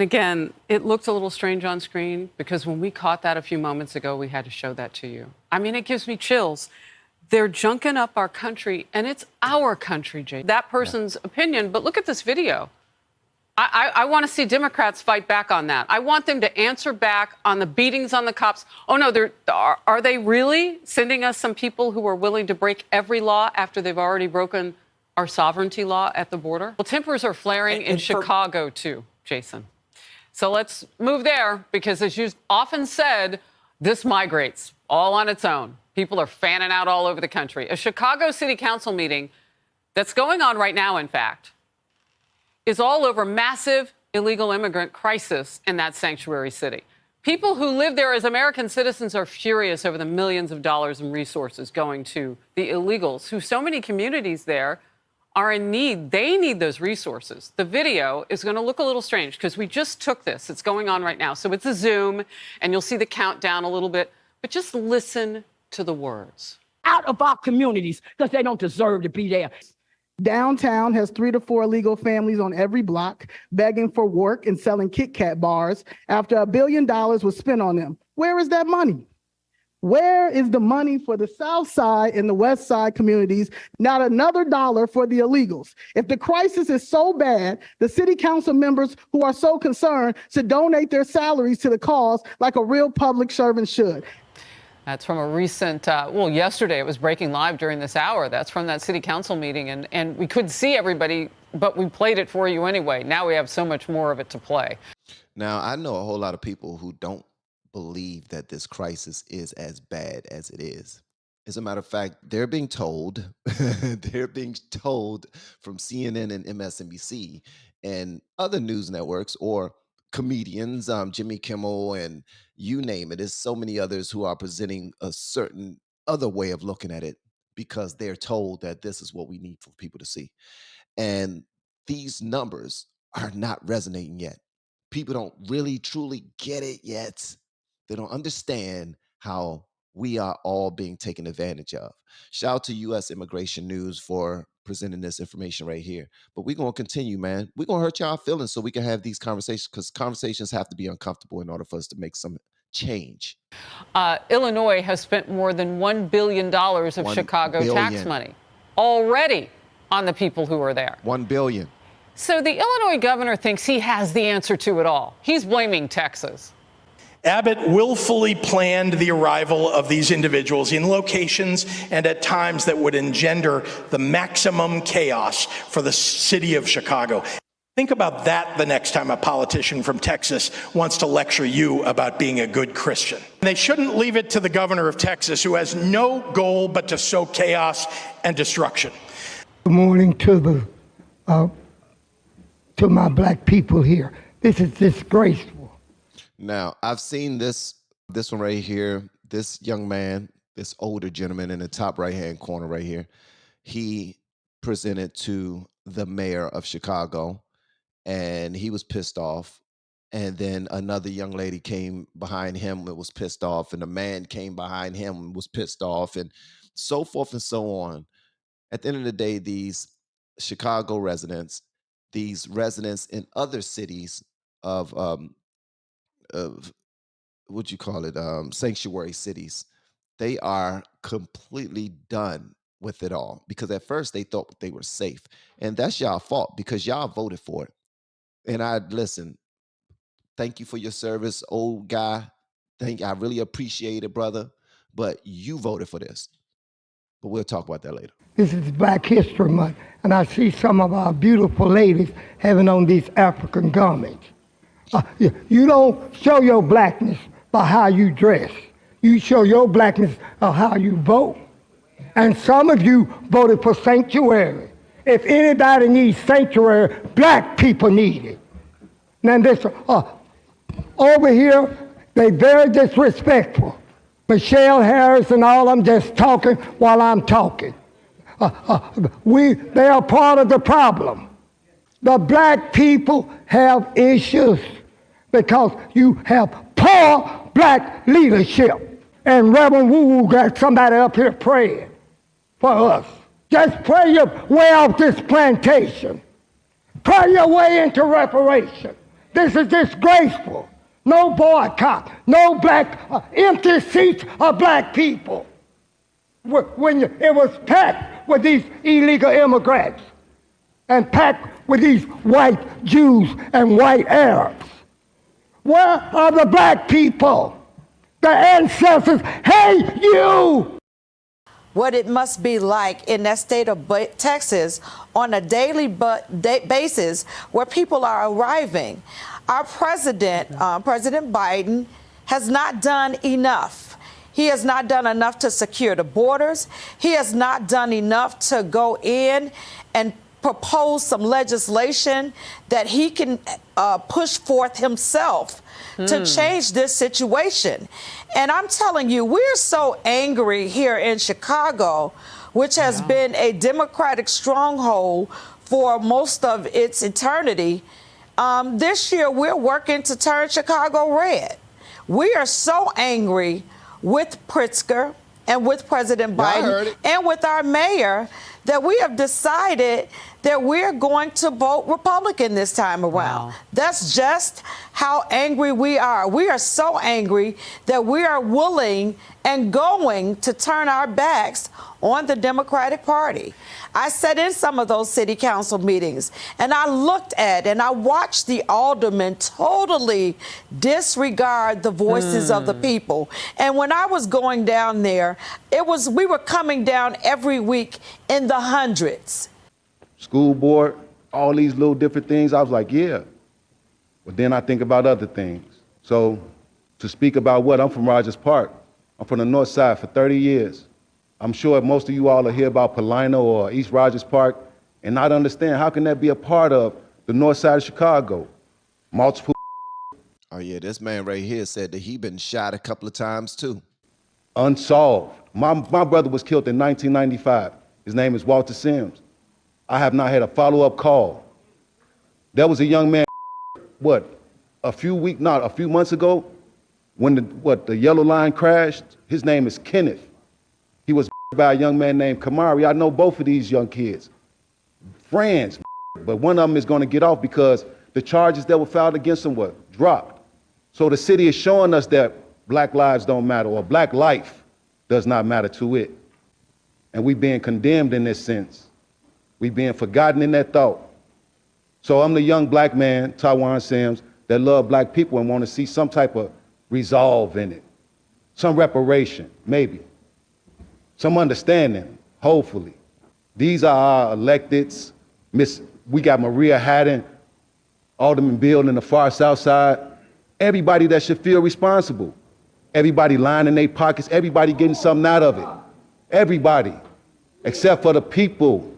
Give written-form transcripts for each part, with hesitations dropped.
Again, it looked a little strange on screen because when we caught that a few moments ago, we had to show that to you. I mean, it gives me chills. They're junking up our country, and it's our country, Jay. That person's opinion, but look at this video. I want to see Democrats fight back on that. I want them to answer back on the beatings on the cops. Oh, no, are they really sending us some people who are willing to break every law after they've already broken our sovereignty law at the border? Well, tempers are flaring in Chicago, too, Jason. So let's move there because, as you've often said, this migrates all on its own. People are fanning out all over the country. A Chicago City Council meeting that's going on right now, in fact, is all over massive illegal immigrant crisis in that sanctuary city. People who live there as American citizens are furious over the millions of dollars in resources going to the illegals, who so many communities there are in need. They need those resources. The video is going to look a little strange because we just took this. It's going on right now. So it's a Zoom, and you'll see the countdown a little bit. But just listen to the words. Out of our communities because they don't deserve to be there. Downtown has 3 to 4 illegal families on every block begging for work and selling Kit Kat bars after $1 billion was spent on them. Where is that money? Where is the money for the South Side and the West Side communities? Not another dollar for the illegals. If the crisis is so bad, the city council members who are so concerned should donate their salaries to the cause like a real public servant should. That's from a recent, yesterday it was breaking live during this hour. That's from that city council meeting. And we couldn't see everybody, but we played it for you anyway. Now we have so much more of it to play. Now, I know a whole lot of people who don't believe that this crisis is as bad as it is. As a matter of fact, they're being told, from CNN and MSNBC and other news networks or comedians, Jimmy Kimmel and you name it. There's so many others who are presenting a certain other way of looking at it because they're told that this is what we need for people to see. And these numbers are not resonating yet. People don't really, truly get it yet. They don't understand how we are all being taken advantage of. Shout out to U.S. Immigration News for presenting this information right here. But we're going to continue, man. We're going to hurt y'all feelings so we can have these conversations because conversations have to be uncomfortable in order for us to make some change. Illinois has spent more than $1 billion of Chicago tax money already on the people who are there. $1 billion. So the Illinois governor thinks he has the answer to it all. He's blaming Texas. Abbott willfully planned the arrival of these individuals in locations and at times that would engender the maximum chaos for the city of Chicago. Think about that the next time a politician from Texas wants to lecture you about being a good Christian. They shouldn't leave it to the governor of Texas, who has no goal but to sow chaos and destruction. Good morning to my black people here. This is disgraceful. Now, I've seen this one right here, this young man, this older gentleman in the top right-hand corner right here. He presented to the mayor of Chicago, and he was pissed off. And then another young lady came behind him and was pissed off, and a man came behind him and was pissed off, and so forth and so on. At the end of the day, these Chicago residents, these residents in other cities of what you call it, sanctuary cities, they are completely done with it all because at first they thought they were safe, and that's y'all fault because y'all voted for it. And listen, thank you for your service, old guy. I really appreciate it, brother, but you voted for this. But we'll talk about that later. This is Black History Month, and I see some of our beautiful ladies having on these African garments. You don't show your blackness by how you dress. You show your blackness by how you vote. And some of you voted for sanctuary. If anybody needs sanctuary, black people need it. Now this, over here, they very disrespectful. Michelle Harris and all of them just talking while I'm talking. They are part of the problem. The black people have issues because you have poor black leadership. And Reverend Wu got somebody up here praying for us. Just pray your way off this plantation. Pray your way into reparation. This is disgraceful. No boycott, no black, empty seats of black people. When it was packed with these illegal immigrants and packed with these white Jews and white Arabs. Where are the black people? The ancestors hate you. What it must be like in that state of Texas on a daily basis where people are arriving. Our president, President Biden, has not done enough. He has not done enough to secure the borders. He has not done enough to go in and propose some legislation that he can push forth himself to change this situation. And I'm telling you, we're so angry here in Chicago, which has been a Democratic stronghold for most of its eternity. This year, we're working to turn Chicago red. We are so angry with Pritzker and with President Biden and with our mayor that we have decided that we're going to vote Republican this time around. Wow. That's just how angry we are. We are so angry that we are willing and going to turn our backs on the Democratic Party. I sat in some of those city council meetings and I looked at and I watched the aldermen totally disregard the voices of the people. And when I was going down there, we were coming down every week in the hundreds. School board, all these little different things. I was like, yeah. But then I think about other things. So to speak about what, I'm from Rogers Park. I'm from the north side for 30 years. I'm sure most of you all are here about Paulina or East Rogers Park and not understand how can that be a part of the north side of Chicago? Multiple. Oh yeah, this man right here said that he been shot a couple of times too. Unsolved. My brother was killed in 1995. His name is Walter Sims. I have not had a follow-up call. There was a young man, a few months ago, when the yellow line crashed. His name is Kenneth. He was by a young man named Kamari. I know both of these young kids, friends, but one of them is going to get off because the charges that were filed against him were dropped. So the city is showing us that black lives don't matter, or black life does not matter to it. And we being condemned in this sense. We being forgotten in that thought. So I'm the young black man, Tawan Sims, that love black people and want to see some type of resolve in it. Some reparation, maybe. Some understanding, hopefully. These are our electeds. We got Maria Haddon, Alderman Bill in the far south side. Everybody that should feel responsible. Everybody lining their pockets, everybody getting something out of it. Everybody, except for the people.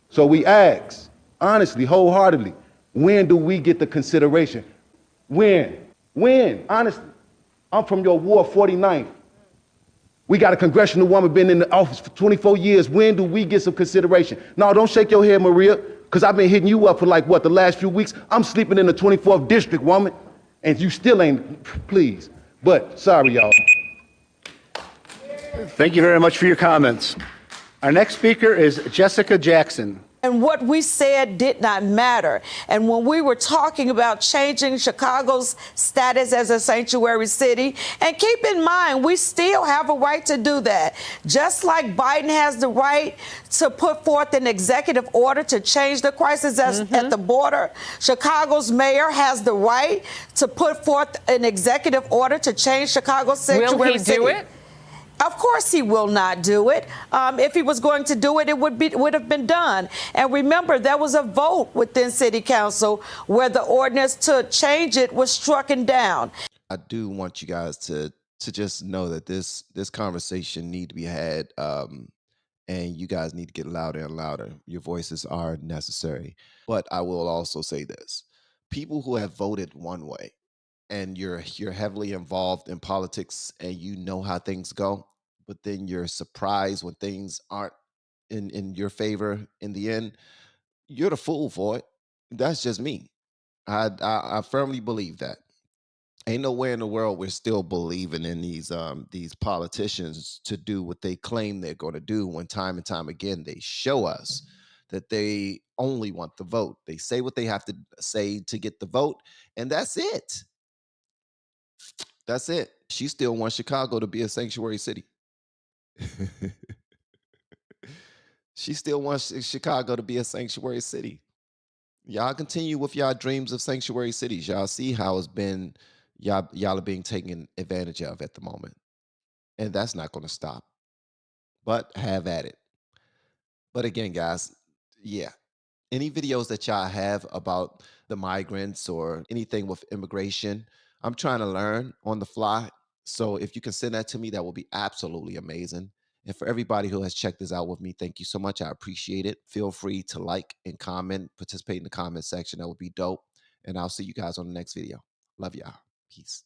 So we ask, honestly, wholeheartedly, when do we get the consideration? When? Honestly, I'm from your Ward 49th. We got a congressional woman been in the office for 24 years. When do we get some consideration? No, don't shake your head, Maria, because I've been hitting you up for the last few weeks. I'm sleeping in the 24th district, woman, and you still ain't, please. But sorry, y'all. Thank you very much for your comments. Our next speaker is Jessica Jackson. And what we said did not matter. And when we were talking about changing Chicago's status as a sanctuary city, and keep in mind, we still have a right to do that. Just like Biden has the right to put forth an executive order to change the crisis at the border, Chicago's mayor has the right to put forth an executive order to change Chicago's sanctuary city. Will he do it? Of course he will not do it. If he was going to do it, it would have been done. And remember, there was a vote within City Council where the ordinance to change it was strucken down. I do want you guys to just know that this conversation need to be had, and you guys need to get louder and louder. Your voices are necessary. But I will also say this: people who have voted one way, and you're heavily involved in politics, and you know how things go, but then you're surprised when things aren't in your favor in the end, you're the fool for it. That's just me. I firmly believe that. Ain't nowhere in the world we're still believing in these politicians to do what they claim they're going to do when time and time again they show us that they only want the vote. They say what they have to say to get the vote, and that's it. That's it. She still wants Chicago to be a sanctuary city. She still wants Chicago to be a sanctuary city. Y'all continue with y'all dreams of sanctuary cities. Y'all see how it's been, y'all are being taken advantage of at the moment. And that's not going to stop. But have at it. But again, guys, yeah. Any videos that y'all have about the migrants or anything with immigration, I'm trying to learn on the fly. So if you can send that to me, that will be absolutely amazing. And for everybody who has checked this out with me, thank you so much. I appreciate it. Feel free to like and comment, participate in the comment section. That would be dope. And I'll see you guys on the next video. Love y'all. Peace.